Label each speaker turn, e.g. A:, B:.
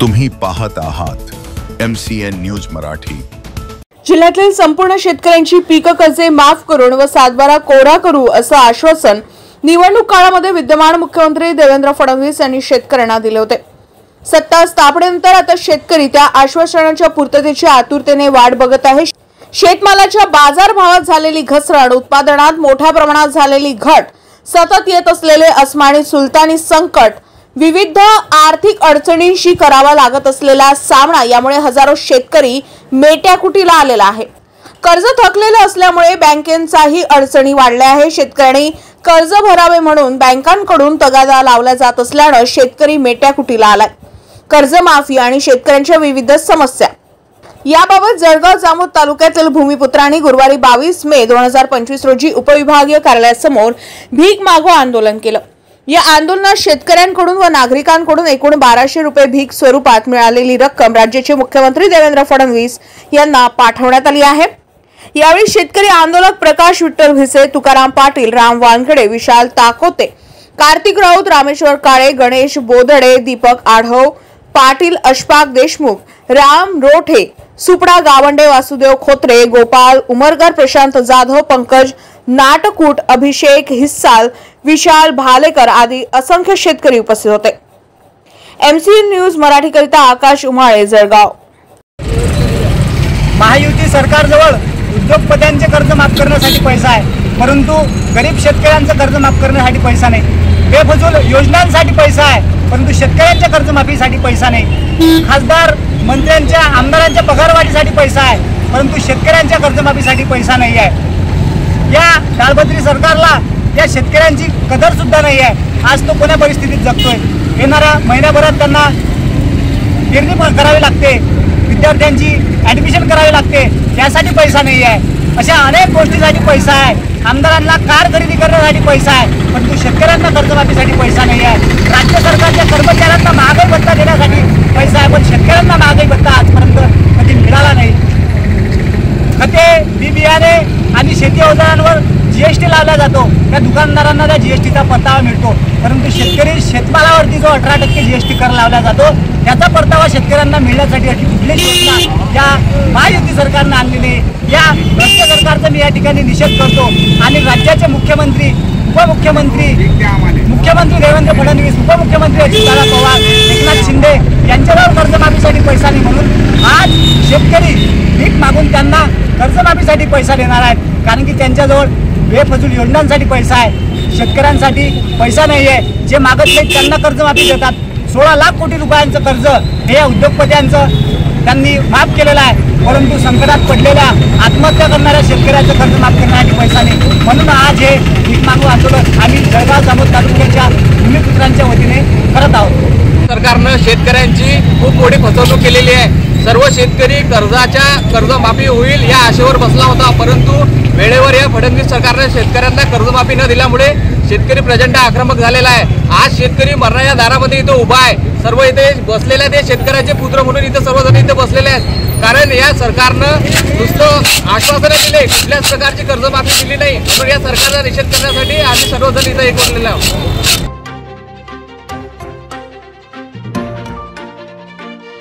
A: तुम्ही पाहत आहात MCN न्यूज मराठी।
B: जिल्ह्यातील संपूर्ण शेतकऱ्यांची पीक कर्जे माफ करून व सातबारा कोरा करू असं आश्वासन निवडणूक काळामध्ये विद्यमान मुख्यमंत्री देवेंद्र फडणवीस यांनी शेतकऱ्यांना दिले होते। सत्ता स्थापनेनंतर आता शेतकरी त्या आश्वासनाच्या पूर्ततेची आतुरतेने वाट बघत आहे। शेतमालाच्या बाजारभावात झालेली घसरण, उत्पादनात मोठ्या प्रमाणात झालेली घट, सतत येत असलेले अस्मानी सुलतानी संकट, विविध आर्थिक अडचणींशी करावा लागत असलेला सामना यामुळे हजारो शेतकरी मेट्याकुटीला आलेला आहे। कर्ज थकलेले असल्यामुळे बँकेंचाही अडचणी वाढल्या आहे। शेतकऱ्यांनी कर्ज भरावे म्हणून बँकांकडून तगादा लावला जात असल्याने शेतकरी मेट्याकुटीला आलाय। कर्जमाफी आणि शेतकऱ्यांच्या विविध समस्या याबाबत जळगाव जामोद तालुक्यातील भूमिपुत्रांनी गुरुवारी 22 मे 2025 रोजी उपविभागीय कार्यालयासमोर भीक मागो आंदोलन केलं। या आंदोलनात शेतकऱ्यांकडून व नागरिकांकडून एकूण 1200 रुपये भीक स्वरूपात मिळालेली रक्कम राज्याचे मुख्यमंत्री देवेंद्र फडणवीस यांना पाठवण्यात आली आहे। यावेळी शेतकरी आंदोलक प्रकाश विठ्ठल भिसे, तुकाराम पाटील, राम वानखडे, विशाल ताकोते, कार्तिक राऊत, रामेश्वर काळे, गणेश बोधडे, दीपक आढव, पाटील अशफाक देशमुख, राम रोठे, सुपडा गावंडे, वासुदेव खोत्रे, गोपाल उमरगर, प्रशांत जाधव, पंकज नाटकूट, अभिषेक हिस्साल, विशाल भालेकर आदी असंख्य शेतकरी उपस्थित होते। MCN न्यूज मराठी करिता आकाश उमाळे, जळगाव।
C: महायुती सरकारजवळ उद्योगपत्यांचे कर्ज माफ करण्यासाठी पैसा आहे, परंतु गरीब शेतकऱ्यांचं कर्ज माफ करण्यासाठी पैसा नाही। बेफजूल योजनांसाठी पैसा आहे, परंतु शेतकऱ्यांच्या कर्जमाफीसाठी पैसा नाही। खासदार मंत्र्यांच्या आमदारांच्या पगारवाढीसाठी पैसा आहे, परंतु शेतकऱ्यांच्या कर्जमाफीसाठी पैसा नाही आहे। या दाळभद्री सरकारला या शेतकऱ्यांची कदर सुद्धा नाही आहे। आज तो कोण्या परिस्थितीत जगतोय। येणाऱ्या महिन्याभरात त्यांना पेरणी करावी लागते, विद्यार्थ्यांची ॲडमिशन करावी लागते, त्यासाठी पैसा नाही आहे। अशा अनेक गोष्टीसाठी पैसा आहे। आमदारांना कार खरेदी करण्यासाठी पैसा आहे, परंतु शेतकऱ्यांना कर्जमाफीसाठी पैसा नाही आहे। राज्य सरकारच्या कर्मचाऱ्यांना महागाई भत्ता देण्यासाठी पैसा आहे, पण शेतकऱ्यांना महागाई भत्ता आजपर्यंत कधी मिळाला नाही। खते, बी बियाणे आणि शेती अवजारांवर GST लावला जातो, त्या दुकानदारांना त्या GSTचा परतावा मिळतो, परंतु शेतकरी शेतमालावरती जो 18% GST कर लावला जातो त्याचा परतावा शेतकऱ्यांना मिळण्यासाठी अशी कुठलीच योजना या महायुती सरकारने आणलेली आहे। या राज्य सरकारचा मी या ठिकाणी निषेध करतो आणि राज्याचे मुख्यमंत्री, उपमुख्यमंत्री, मुख्यमंत्री देवेंद्र फडणवीस, उपमुख्यमंत्री अजितदादा पवार, एकनाथ शिंदे यांच्यावर कर्जमाफीसाठी पैसा नाही म्हणून आज शेतकरी भीक मागून त्यांना कर्जमाफीसाठी पैसा देणार आहेत, कारण की त्यांच्याजवळ बेफजूल योजनांसाठी पैसा आहे, शेतकऱ्यांसाठी पैसा नाही आहे। जे मागत नाहीत त्यांना कर्जमाफी देतात। 16 लाख कोटी रुपयांचं कर्ज हे या उद्योगपत्यांचं त्यांनी माफ केलेलं आहे, परंतु संकटात पडलेल्या आत्महत्या करणाऱ्या शेतकऱ्यांचं कर्ज माफ करण्यासाठी पैसा नाही। म्हणून आज हे भीक मागो आंदोलन आम्ही जळगाव जामोद तालुक्याच्या भूमिपुत्रांच्या वतीने करत आहोत।
D: सरकारनं शेतकऱ्यांची खूप मोठी फसवणूक केलेली आहे। सर्व शेतकरी कर्जमाफी होईल या आशेवर बसला होता, परंतु वेळेवर या फडणवीस सरकारने शेतकऱ्यांना कर्जमाफी न दिल्यामुळे शेतकरी प्रचंड आक्रमक झालेला आहे। आज शेतकरी मरणाच्या दारामध्ये इथं उभा आहे। सर्व इथे बसलेले ते शेतकऱ्याचे पुत्र म्हणून इथे सर्वजण इथे बसलेले आहेत, कारण या सरकारनं नुसतं आश्वासने दिले, कुठल्याच प्रकारची कर्जमाफी दिली नाही। म्हणून या सरकारचा निषेध करण्यासाठी आम्ही सर्वजण इथे एकवटलेलो आहोत।